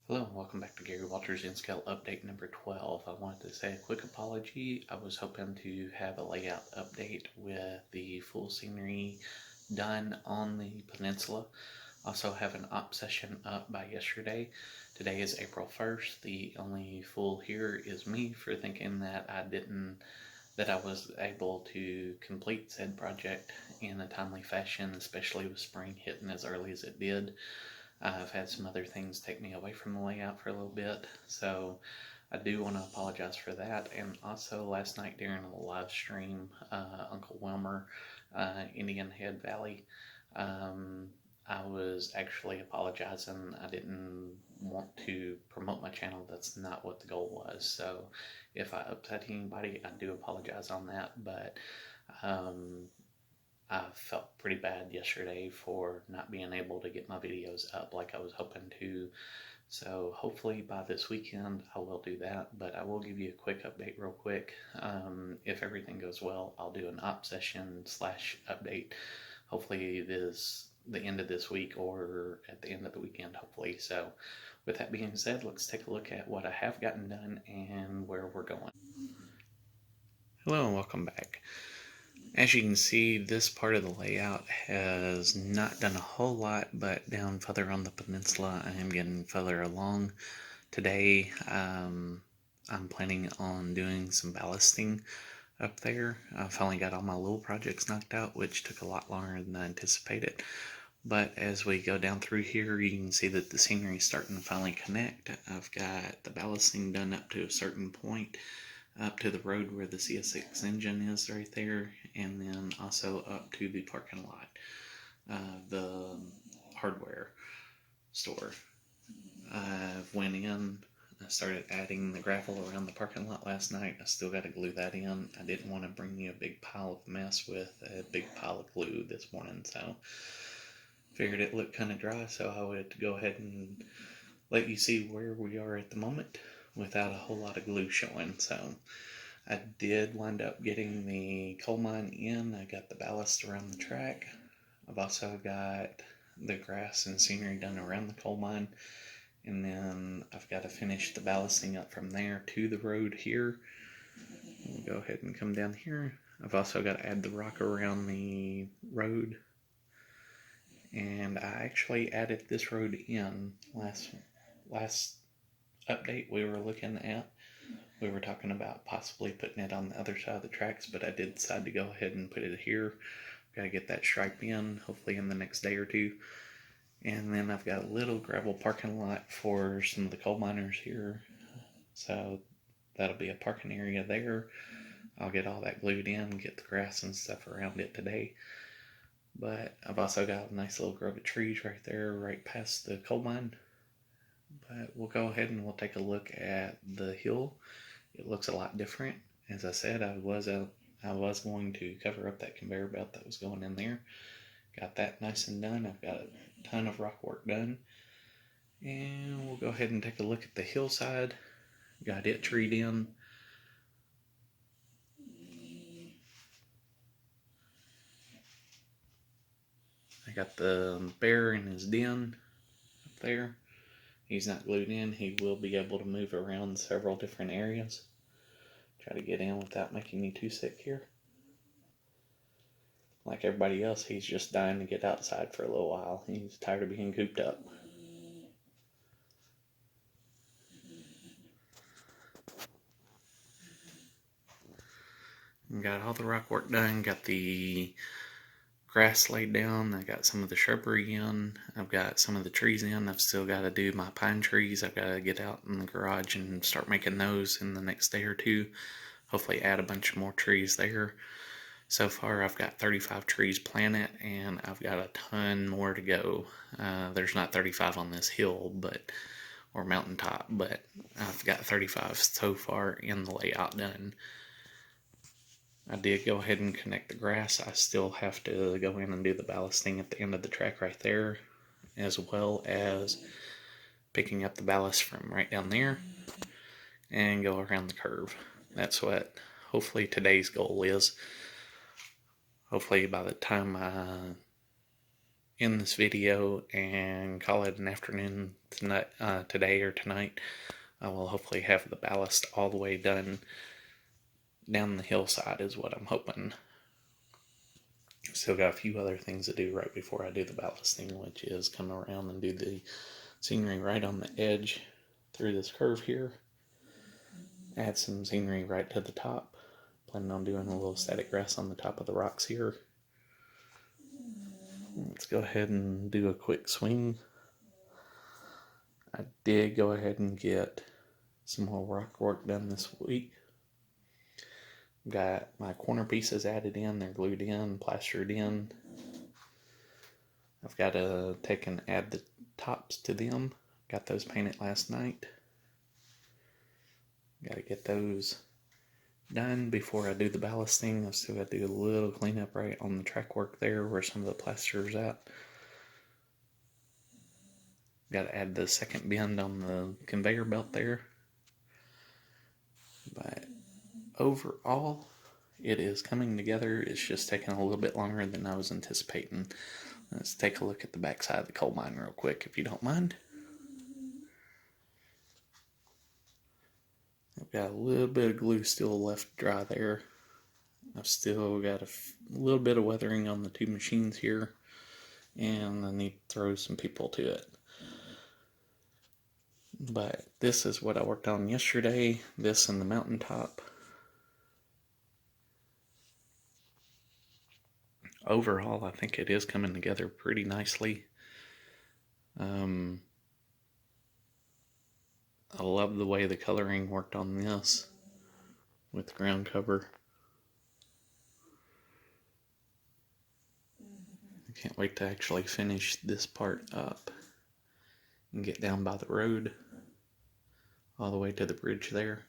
Hello and welcome back to Gary Walters InScale update number 12. I wanted to say a quick apology. I was hoping to have a layout update with the full scenery done on the peninsula. Also have an op session up by yesterday. Today is April 1st. The only fool here is me for thinking that I was able to complete said project in a timely fashion, especially with spring hitting as early as it did. I've had some other things take me away from the layout for a little bit, so I do want to apologize for that. And also, last night during a live stream, Uncle Wilmer, Indian Head Valley, um, I was actually apologizing. I didn't want to promote my channel. That's not what the goal was. So, if I upset anybody, I do apologize on that. But um, I felt pretty bad yesterday for not being able to get my videos up like I was hoping to. So hopefully by this weekend I will do that, but I will give you a quick update real quick. If everything goes well, I'll do an op session slash update. Hopefully the end of this week or at the end of the weekend, hopefully. So with that being said, let's take a look at what I have gotten done and where we're going. Hello and welcome back. As you can see, this part of the layout has not done a whole lot, but down further on the peninsula, I am getting further along. Today, I'm planning on doing some ballasting up there. I finally got all my little projects knocked out, which took a lot longer than I anticipated. But as we go down through here, you can see that the scenery is starting to finally connect. I've got the ballasting done up to a certain point, up to the road where the CS6 engine is right there, and then also up to the parking lot, the hardware store. I went in, I started adding the gravel around the parking lot last night. I still got to glue that in. I didn't want to bring you a big pile of mess with a big pile of glue this morning, so figured it looked kind of dry, so I would go ahead and let you see where we are at the moment without a whole lot of glue showing. So I did wind up getting the coal mine in. I got the ballast around the track. I've also got the grass and scenery done around the coal mine. And then I've got to finish the ballasting up from there to the road here. We'll go ahead and come down here. I've also got to add the rock around the road. And I actually added this road in last update we were looking at. We were talking about possibly putting it on the other side of the tracks, but I did decide to go ahead and put it here. Gotta get that stripe in, hopefully in the next day or two. And then I've got a little gravel parking lot for some of the coal miners here. So that'll be a parking area there. I'll get all that glued in, get the grass and stuff around it today. But I've also got a nice little grove of trees right there, right past the coal mine. But we'll go ahead and we'll take a look at the hill. It looks a lot different. As I said, I was going to cover up that conveyor belt that was going in there. Got that nice and done. I've got a ton of rock work done. And we'll go ahead and take a look at the hillside. Got it treed in. I got the bear in his den up there. He's not glued in. He will be able to move around several different areas. Try to get in without making you too sick here. Like everybody else, he's just dying to get outside for a little while. He's tired of being cooped up. Got all the rock work done. Got the grass laid down. I got some of the shrubbery in. I've got some of the trees in. I've still got to do my pine trees. I've got to get out in the garage and start making those in the next day or two. Hopefully add a bunch more trees there. So far I've got 35 trees planted and I've got a ton more to go. There's not 35 on this hill or mountaintop, but I've got 35 so far in the layout done. I did go ahead and connect the grass. I still have to go in and do the ballasting at the end of the track right there, as well as picking up the ballast from right down there and go around the curve. That's what hopefully today's goal is. Hopefully by the time I end this video and call it an afternoon tonight, today or tonight. I will hopefully have the ballast all the way done down the hillside is what I'm hoping. Still got a few other things to do right before I do the ballasting, which is come around and do the scenery right on the edge through this curve here. Add some scenery right to the top. Planning on doing a little static grass on the top of the rocks here. Let's go ahead and do a quick swing. I did go ahead and get some more rock work done this week. Got my corner pieces added in, they're glued in, plastered in. I've got to take and add the tops to them. Got those painted last night. Got to get those done before I do the ballasting. I've still got to do a little cleanup right on the track work there where some of the plaster's at. Got to add the second bend on the conveyor belt there. But overall, it is coming together. It's just taking a little bit longer than I was anticipating. Let's take a look at the backside of the coal mine real quick, if you don't mind. I've got a little bit of glue still left dry there. I've still got a little bit of weathering on the two machines here, and I need to throw some people to it. But this is what I worked on yesterday, this and the mountaintop. Overall, I think it is coming together pretty nicely. I love the way the coloring worked on this with the ground cover. I can't wait to actually finish this part up and get down by the road all the way to the bridge there.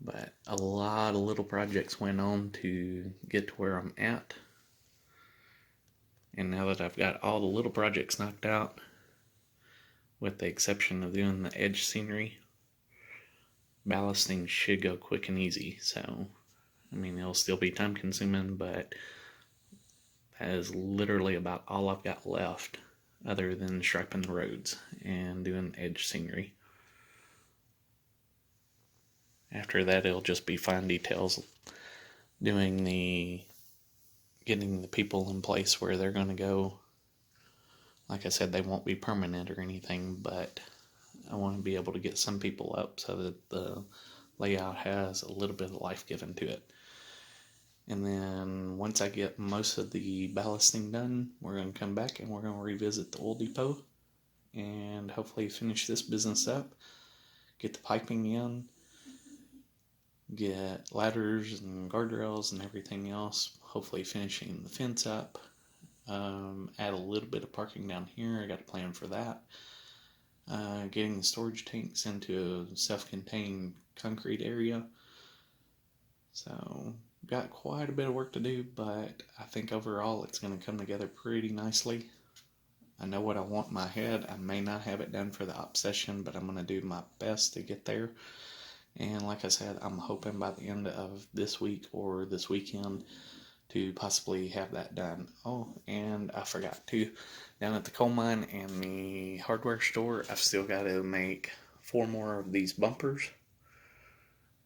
But a lot of little projects went on to get to where I'm at. And now that I've got all the little projects knocked out, with the exception of doing the edge scenery, ballasting should go quick and easy. So, I mean, it'll still be time consuming, but that is literally about all I've got left other than striping the roads and doing edge scenery. After that, it'll just be fine details, getting the people in place where they're going to go. Like I said, they won't be permanent or anything, but I want to be able to get some people up so that the layout has a little bit of life given to it. And then once I get most of the ballasting done, we're going to come back and we're going to revisit the oil depot and hopefully finish this business up, get the piping in, get ladders and guardrails and everything else, hopefully finishing the fence up. Add a little bit of parking down here. I got a plan for that. Getting the storage tanks into a self-contained concrete area. So, got quite a bit of work to do, but I think overall it's going to come together pretty nicely. I know what I want in my head. I may not have it done for the op session, but I'm going to do my best to get there. And like I said, I'm hoping by the end of this week or this weekend to possibly have that done. Oh, and I forgot to, down at the coal mine and the hardware store, I've still got to make 4 more of these bumpers.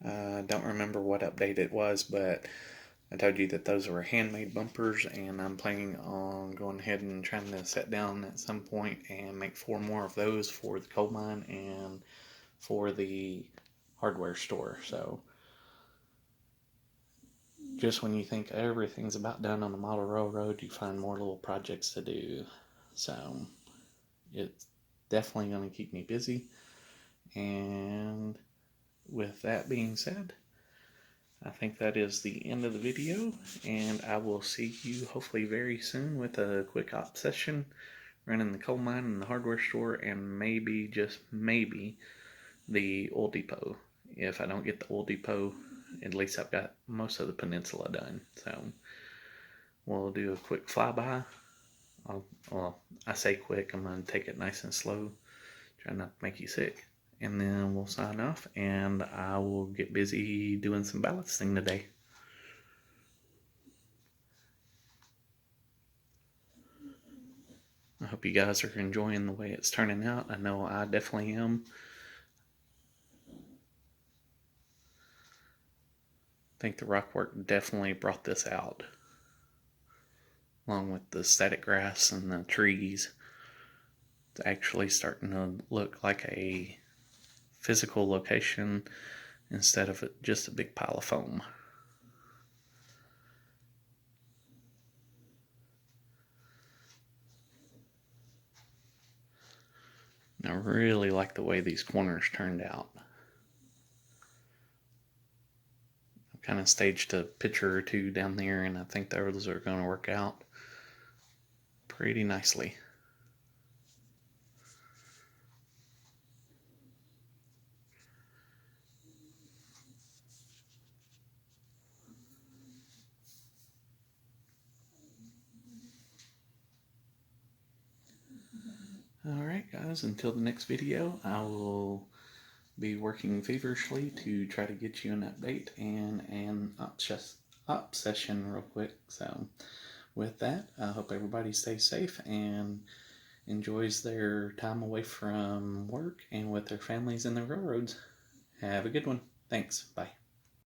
Don't remember what update it was, but I told you that those were handmade bumpers, and I'm planning on going ahead and trying to sit down at some point and make 4 more of those for the coal mine and for the hardware store. So just when you think everything's about done on the model railroad, you find more little projects to do. So it's definitely going to keep me busy. And with that being said, I think that is the end of the video, and I will see you hopefully very soon with a quick op session running the coal mine and the hardware store, and maybe, just maybe, the oil depot. If I don't get the oil depot, at least I've got most of the peninsula done. So we'll do a quick flyby. Well, I say quick, I'm going to take it nice and slow, try not to make you sick. And then we'll sign off, and I will get busy doing some ballasting today. hope you guys are enjoying the way it's turning out. I know I definitely am. I think the rock work definitely brought this out, along with the static grass and the trees. It's actually starting to look like a physical location instead of just a big pile of foam. I really like the way these corners turned out. I've kind of staged a picture or two down there, and I think those are going to work out pretty nicely. Alright guys, until the next video, I will be working feverishly to try to get you an update and an op session real quick. So with that, I hope everybody stays safe and enjoys their time away from work and with their families and their railroads. Have a good one. Thanks. Bye.